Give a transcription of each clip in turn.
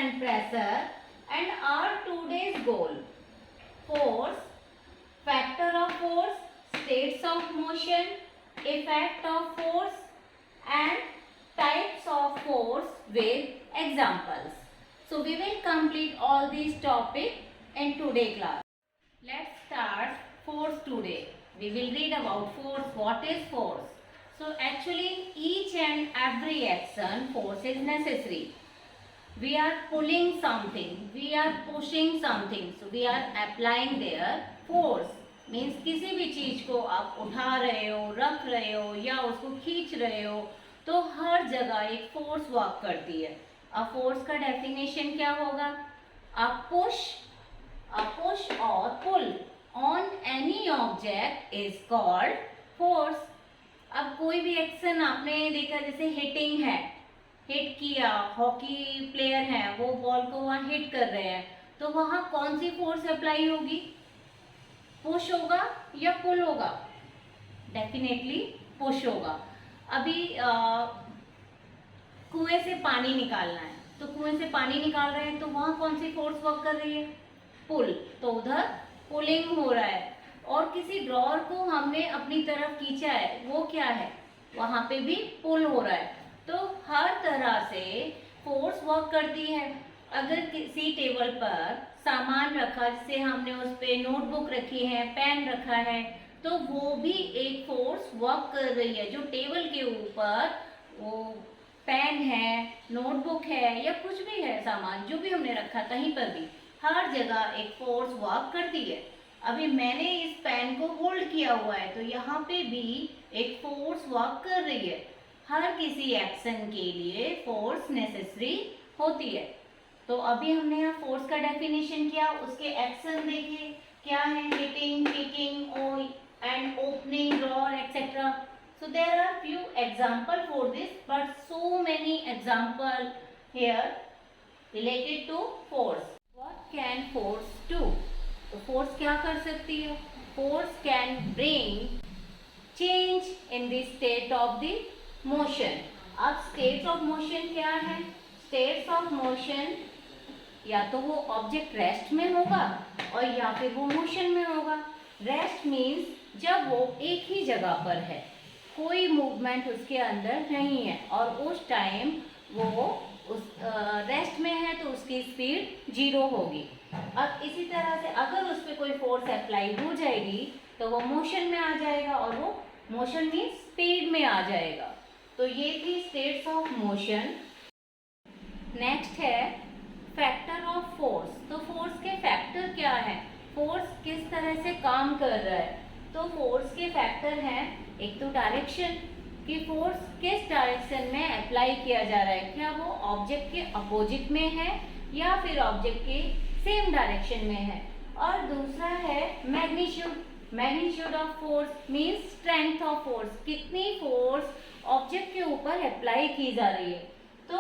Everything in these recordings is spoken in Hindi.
and pressure and our today's goal. Force, factor of force, states of motion, effect of force and types of force with examples. So we will complete all these topics in today's class. Let's start force today. We will read about force. What is force? So actually each and every action force is necessary. We are pulling something, we are pushing something, so we are applying their force. Means किसी भी चीज को आप उठा रहे हो, रख रहे हो या उसको खींच रहे हो तो हर जगह एक फोर्स वर्क करती है. अब फोर्स का डेफिनेशन क्या होगा? अ पुश और pull on any object is called force. अब कोई भी एक्शन आपने देखा, जैसे हिटिंग है, हिट किया, हॉकी प्लेयर हैं वो बॉल को वहां हिट कर रहे हैं, तो वहां कौन सी फोर्स अप्लाई होगी? पुश होगा या पुल होगा? डेफिनेटली पुश होगा. अभी कुएं से पानी निकालना है, तो कुएं से पानी निकाल रहे हैं तो वहां कौन सी फोर्स वर्क कर रही है? पुल. तो उधर पुलिंग हो रहा है. और किसी ड्रॉर को हमने अपनी तरफ खींचा है, वो क्या है? वहां पे भी पुल हो रहा है. तो हर तरह से फोर्स वर्क करती है. अगर किसी टेबल पर सामान रखा, जैसे हमने उस पे नोटबुक रखी है, पेन रखा है, तो वो भी एक फोर्स वर्क कर रही है. जो टेबल के ऊपर वो पेन है, नोटबुक है या कुछ भी है सामान, जो भी हमने रखा, कहीं पर भी हर जगह एक फोर्स वर्क करती है. अभी मैंने इस पेन को होल्ड किया हुआ है, तो यहाँ पे भी एक फोर्स वर्क कर रही है. हर किसी एक्शन के लिए फोर्स नेसेसरी होती है. तो अभी हमने यहाँ फोर्स का डेफिनेशन किया, उसके एक्शन देखे क्या है? Hitting, kicking and opening drawer etcetera. So there are few example for this, but so many example here related to force. What can force do? तो force क्या कर सकती है? Force can bring change in the state of the motion. अब states of motion क्या है? States of motion या तो वो ऑब्जेक्ट रेस्ट में होगा और या फिर वो मोशन में होगा. रेस्ट मीन्स जब वो एक ही जगह पर है, कोई मूवमेंट उसके अंदर नहीं है और उस टाइम वो उस रेस्ट में है, तो उसकी स्पीड 0 होगी. अब इसी तरह से अगर उस पर कोई फोर्स अप्लाई हो जाएगी तो वो मोशन में आ जाएगा और वो मोशन मीन्स स्पीड में आ जाएगा. तो ये थी स्टेट्स ऑफ मोशन. नेक्स्ट है फैक्टर ऑफ फोर्स. तो फोर्स के फैक्टर क्या है? फोर्स किस तरह से काम कर रहा है? तो फोर्स के फैक्टर हैं, एक तो डायरेक्शन, कि फोर्स किस डायरेक्शन में अप्लाई किया जा रहा है, क्या वो ऑब्जेक्ट के अपोजिट में है या फिर ऑब्जेक्ट के सेम डायरेक्शन में है. और दूसरा है magnitude. Magnitude of force means strength of force, कितनी फोर्स ऑब्जेक्ट के ऊपर अप्लाई की जा रही है. तो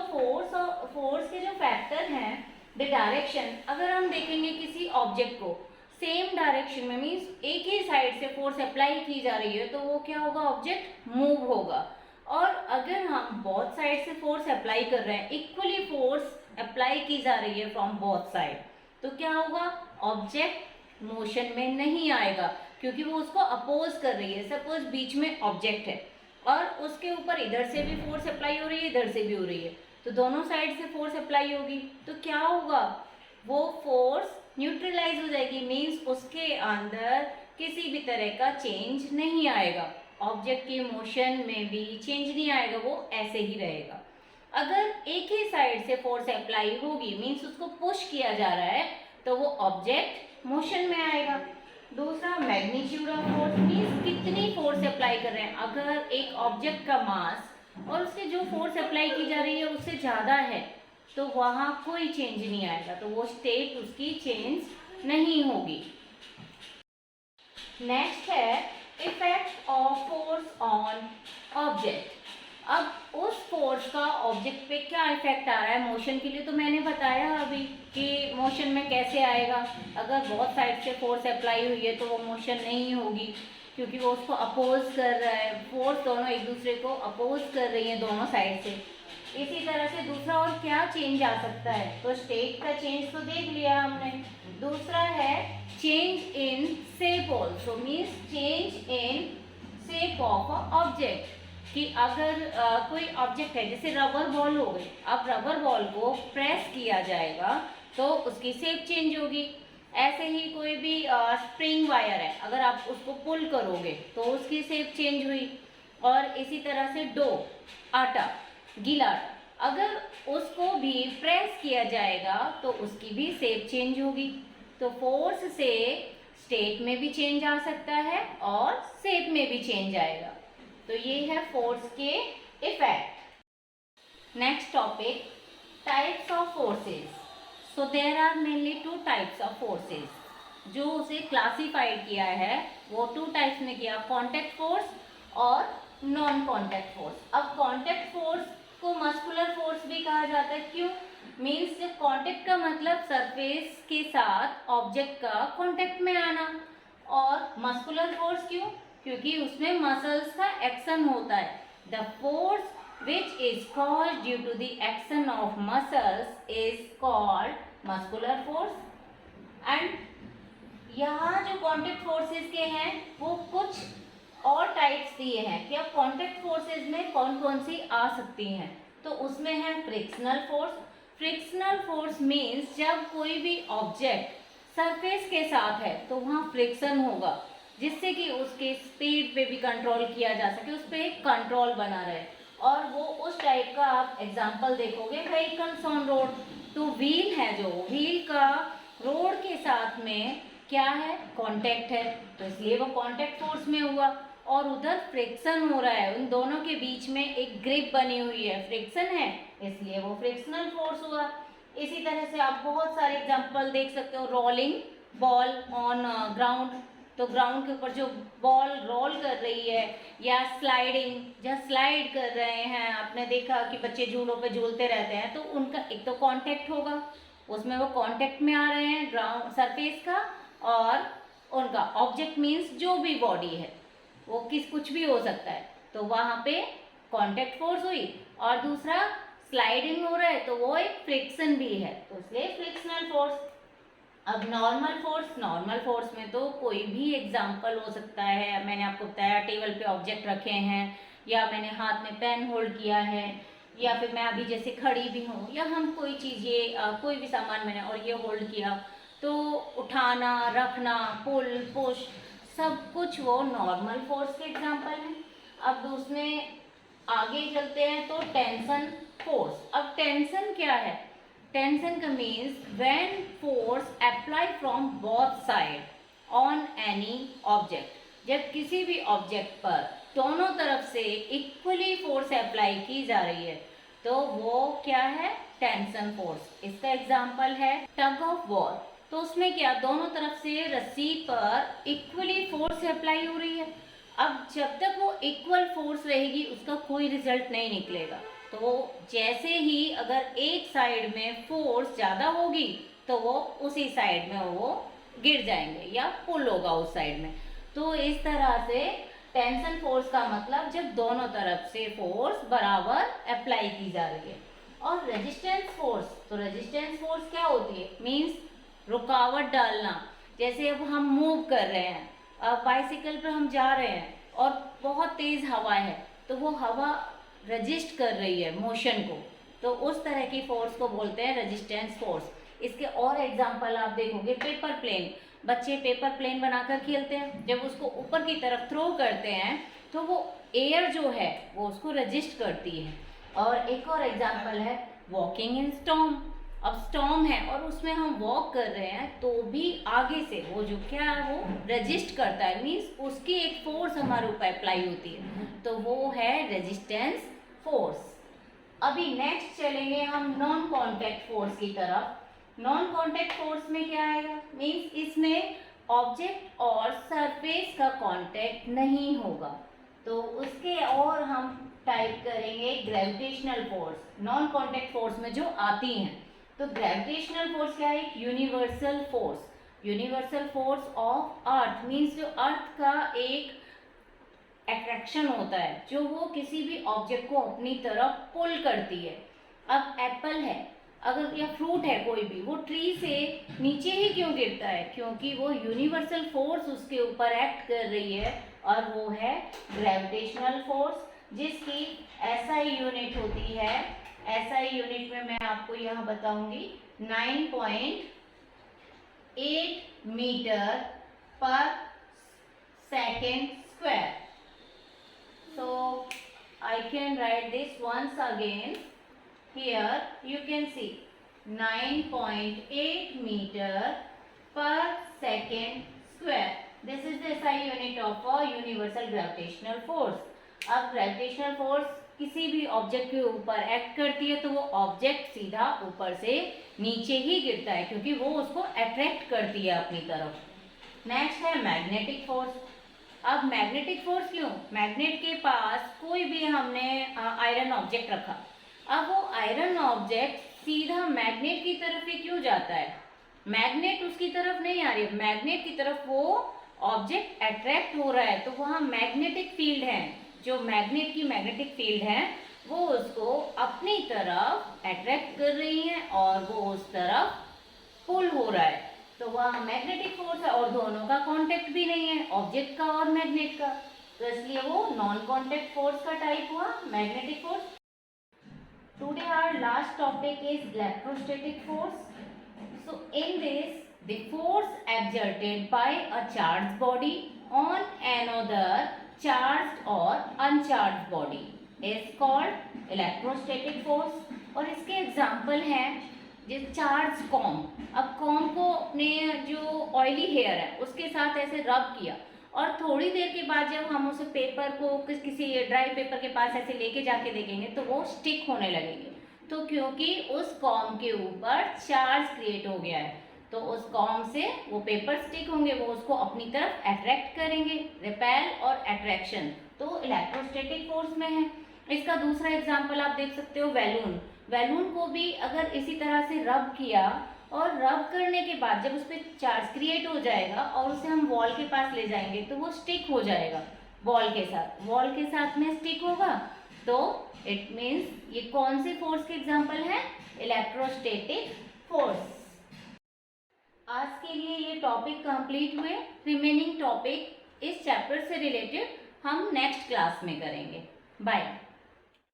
फोर्स के जो फैक्टर हैं, द डायरेक्शन. अगर हम देखेंगे किसी ऑब्जेक्ट को सेम डायरेक्शन में, मीन्स एक ही साइड से फोर्स अप्लाई की जा रही है, तो वो क्या होगा? ऑब्जेक्ट मूव होगा. और अगर हम बोथ साइड से फोर्स अप्लाई कर रहे हैं, इक्वली फोर्स अप्लाई की जा रही है फ्रॉम बोथ साइड, तो क्या होगा? ऑब्जेक्ट मोशन में नहीं आएगा, क्योंकि वो उसको अपोज कर रही है. सपोज बीच में ऑब्जेक्ट है और उसके ऊपर इधर से भी फोर्स अप्लाई हो रही है, इधर से भी हो रही है, तो दोनों साइड से फोर्स अप्लाई होगी, तो क्या होगा? वो फोर्स न्यूट्रलाइज हो जाएगी. मीन्स उसके अंदर किसी भी तरह का चेंज नहीं आएगा. ऑब्जेक्ट के मोशन में भी चेंज नहीं आएगा, वो ऐसे ही रहेगा. अगर एक ही साइड से फोर्स अप्लाई होगी, मीन्स उसको पुश किया जा रहा है, तो वो ऑब्जेक्ट मोशन में आएगा. दूसरा मैग्नीट्यूड ऑफ फोर्स मीन्स कितनी फोर्स अप्लाई कर रहे हैं. अगर एक ऑब्जेक्ट का मास और उसके जो फोर्स अप्लाई की जा रही है उससे ज़्यादा है, तो वहाँ कोई चेंज नहीं आएगा, तो वो स्टेट उसकी चेंज नहीं होगी. नेक्स्ट है effect of force on object. अब उस फोर्स का ऑब्जेक्ट पे क्या इफेक्ट आ रहा है? मोशन के लिए तो मैंने बताया अभी कि मोशन में कैसे आएगा. अगर बहुत साइड से फोर्स अप्लाई हुई है तो वो मोशन नहीं होगी, क्योंकि वो उसको अपोज कर रहा है. फोर्स दोनों एक दूसरे को अपोज कर रही है दोनों साइड से. इसी तरह से दूसरा और क्या चेंज आ सकता है, तो स्टेट का चेंज तो देख लिया हमने। दूसरा है change in shape also, means change in shape of object, कि अगर कोई ऑब्जेक्ट है जैसे रबर बॉल हो गई, अब रबर बॉल को प्रेस किया जाएगा तो उसकी शेप चेंज होगी। ऐसे ही कोई भी स्प्रिंग वायर है, अगर आप उसको पुल करोगे तो उसकी शेप चेंज हुई। और इसी तरह से डो, आटा, गीला आटा, अगर उसको भी प्रेस किया जाएगा तो उसकी भी शेप चेंज होगी। तो फोर्स से स्टेट में भी चेंज आ सकता है और शेप में भी चेंज आएगा। तो ये है फोर्स के effect. Next topic, types of forces. So there are mainly two types of forces. जो उसे क्लासिफाइड किया है वो टू टाइप्स में किया, कॉन्टैक्ट फोर्स और नॉन कॉन्टैक्ट फोर्स। अब कॉन्टैक्ट फोर्स को मस्कुलर फोर्स भी कहा जाता है, क्यों? मीन्स जब कॉन्टैक्ट का मतलब सरफेस के साथ ऑब्जेक्ट का कॉन्टैक्ट में आना। और मस्कुलर फोर्स क्यों? क्योंकि उसमें मसल्स का एक्शन होता है। The force which is caused due to the action of muscles is called muscular force। and यहाँ जो कॉन्टैक्ट फोर्सेस के हैं वो कुछ और टाइप्स दिए हैं कि अब कॉन्टैक्ट फोर्सेस में कौन कौन सी आ सकती हैं। तो उसमें है frictional force. Frictional force means जब कोई भी ऑब्जेक्ट सरफेस के साथ है तो वहाँ फ्रिक्शन होगा, जिससे कि उसके स्पीड पे भी कंट्रोल किया जा सके, उस पर एक कंट्रोल बना रहे। और वो उस टाइप का आप एग्जाम्पल देखोगे व्हीकल्स ऑन रोड। तो व्हील है, जो व्हील का रोड के साथ में क्या है, कांटेक्ट है, तो इसलिए वो कांटेक्ट फोर्स में हुआ। और उधर फ्रिक्शन हो रहा है, उन दोनों के बीच में एक ग्रिप बनी हुई है, फ्रिक्शन है, इसलिए वो फ्रिक्शनल फोर्स हुआ। इसी तरह से आप बहुत सारे एग्जाम्पल देख सकते हो, रोलिंग बॉल ऑन ग्राउंड, तो ग्राउंड के ऊपर जो बॉल रोल कर रही है, या स्लाइडिंग, जहाँ स्लाइड कर रहे हैं, आपने देखा कि बच्चे झूलों पे झूलते रहते हैं, तो उनका एक तो कांटेक्ट होगा, उसमें वो कांटेक्ट में आ रहे हैं ग्राउंड सरफेस का, और उनका ऑब्जेक्ट मीन्स जो भी बॉडी है वो कुछ भी हो सकता है, तो वहाँ पे कांटेक्ट फोर्स हुई। और दूसरा स्लाइडिंग हो रहा है तो वो एक फ्रिक्शन भी है, तो इसलिए फ्रिक्शनल फोर्स। अब नॉर्मल फोर्स में तो कोई भी एग्जाम्पल हो सकता है। मैंने आपको बताया टेबल पे ऑब्जेक्ट रखे हैं, या मैंने हाथ में पेन होल्ड किया है, या फिर मैं अभी जैसे खड़ी भी हूँ, या हम कोई चीज़ ये कोई भी सामान मैंने और ये होल्ड किया, तो उठाना, रखना, पुल, पुश, सब कुछ वो नॉर्मल फोर्स के एग्जाम्पल हैं। अब उसमें आगे चलते हैं तो टेंशन फोर्स। अब टेंशन क्या है? टेंशन का means when force apply from both side on any object. जब किसी भी ऑब्जेक्ट पर दोनों तरफ से इक्वली फोर्स अप्लाई की जा रही है तो वो क्या है? Tension force. इसका एग्जाम्पल है टग ऑफ वॉर। तो उसमें क्या, दोनों तरफ से रस्सी पर इक्वली फोर्स अप्लाई हो रही है। अब जब तक वो इक्वल फोर्स रहेगी उसका कोई रिजल्ट नहीं निकलेगा। तो जैसे ही अगर एक साइड में फोर्स ज़्यादा होगी तो वो उसी साइड में वो गिर जाएंगे या पुल होगा उस साइड में। तो इस तरह से टेंशन फोर्स का मतलब जब दोनों तरफ से फोर्स बराबर अप्लाई की जा रही है। और रेजिस्टेंस फोर्स, तो रेजिस्टेंस फोर्स क्या होती है? मीन्स रुकावट डालना। जैसे अब हम मूव कर रहे हैं, अब बाइसिकल पर हम जा रहे हैं और बहुत तेज हवा है, तो वो हवा रजिस्ट कर रही है मोशन को, तो उस तरह की फोर्स को बोलते हैं रेजिस्टेंस फोर्स। इसके और एग्जांपल आप देखोगे, पेपर प्लेन। बच्चे पेपर प्लेन बनाकर खेलते हैं, जब उसको ऊपर की तरफ थ्रो करते हैं तो वो एयर जो है वो उसको रजिस्ट करती है। और एक और एग्जांपल है वॉकिंग इन स्टॉर्म। अब स्टॉर्म है और उसमें हम वॉक कर रहे हैं तो भी आगे से वो जो क्या है वो रजिस्ट करता है, मीन्स उसकी एक फोर्स हमारे ऊपर अप्लाई होती है, तो वो है रेजिस्टेंस फोर्स। अभी नेक्स्ट चलेंगे हम नॉन कॉन्टैक्ट फोर्स की तरफ। नॉन कॉन्टैक्ट फोर्स में क्या आएगा? मीन्स इसमें ऑब्जेक्ट और सरफेस का कॉन्टैक्ट नहीं होगा, तो उसके और हम टाइप करेंगे gravitational force. Non contact force में जो आती हैं, तो ग्रेविटेशनल फोर्स क्या है? Universal force. Universal force of earth means जो अर्थ का एक अट्रैक्शन होता है जो वो किसी भी ऑब्जेक्ट को अपनी तरफ पुल करती है। अब एप्पल है अगर या फ्रूट है कोई भी, वो ट्री से नीचे ही क्यों गिरता है? क्योंकि वो यूनिवर्सल फोर्स उसके ऊपर एक्ट कर रही है और वो है ग्रेविटेशनल फोर्स, जिसकी एसआई यूनिट होती है। एसआई यूनिट में मैं आपको यह बताऊंगी 9.8 मीटर पर second square. So I can write this once again. Here you can see 9.8 meter per second square. This is the SI unit of a universal gravitational force. अब ग्रेविटेशनल फोर्स किसी भी ऑब्जेक्ट के ऊपर एक्ट करती है तो वो ऑब्जेक्ट सीधा ऊपर से नीचे ही गिरता है क्योंकि वो उसको अट्रैक्ट करती है अपनी तरफ। नेक्स्ट है मैग्नेटिक फोर्स। अब मैग्नेटिक फोर्स क्यों? मैग्नेट के पास कोई भी हमने आयरन ऑब्जेक्ट रखा, अब वो आयरन ऑब्जेक्ट सीधा मैग्नेट की तरफ ही क्यों जाता है? मैग्नेट उसकी तरफ नहीं आ रही, मैग्नेट की तरफ वो ऑब्जेक्ट अट्रैक्ट हो रहा है, तो वहाँ मैग्नेटिक फील्ड है, जो मैग्नेट की मैग्नेटिक फील्ड है वो उसको अपनी तरफ अट्रैक्ट कर रही है और वो उस तरफ पुल हो रहा है, तो वह मैग्नेटिक फोर्स है और दोनों का कांटेक्ट भी नहीं है, ऑब्जेक्ट का और मैग्नेट का, तो इसलिए वो नॉन कांटेक्ट फोर्स का टाइप हुआ magnetic force. Today our last topic is electrostatic force. So in this, the force exerted by a charged body on another charged or uncharged body is called electrostatic force. और इसके एग्जाम्पल हैं जैसे चार्ज कॉम। अब कॉम को अपने जो ऑयली हेयर है उसके साथ ऐसे रब किया और थोड़ी देर के बाद जब हम उस पेपर को किसी ड्राई पेपर के पास ऐसे लेके जाके देखेंगे तो वो स्टिक होने लगेंगे, तो क्योंकि उस कॉम के ऊपर चार्ज क्रिएट हो गया है, तो उस कॉम से वो पेपर स्टिक होंगे, वो उसको अपनी तरफ अट्रैक्ट करेंगे, रिपेल और अट्रैक्शन तो इलेक्ट्रोस्टैटिक फोर्स में है। इसका दूसरा एग्जाम्पल आप देख सकते हो बैलून। बैलून को भी अगर इसी तरह से रब किया और रब करने के बाद जब उस पर चार्ज क्रिएट हो जाएगा और उसे हम वॉल के पास ले जाएंगे तो वो स्टिक हो जाएगा वॉल के साथ में स्टिक होगा, तो इट मीन्स ये कौन से फोर्स के एग्जाम्पल है? Electrostatic force. आज के लिए ये टॉपिक कंप्लीट हुए, रिमेनिंग टॉपिक इस चैप्टर से रिलेटेड हम नेक्स्ट क्लास में करेंगे। बाय।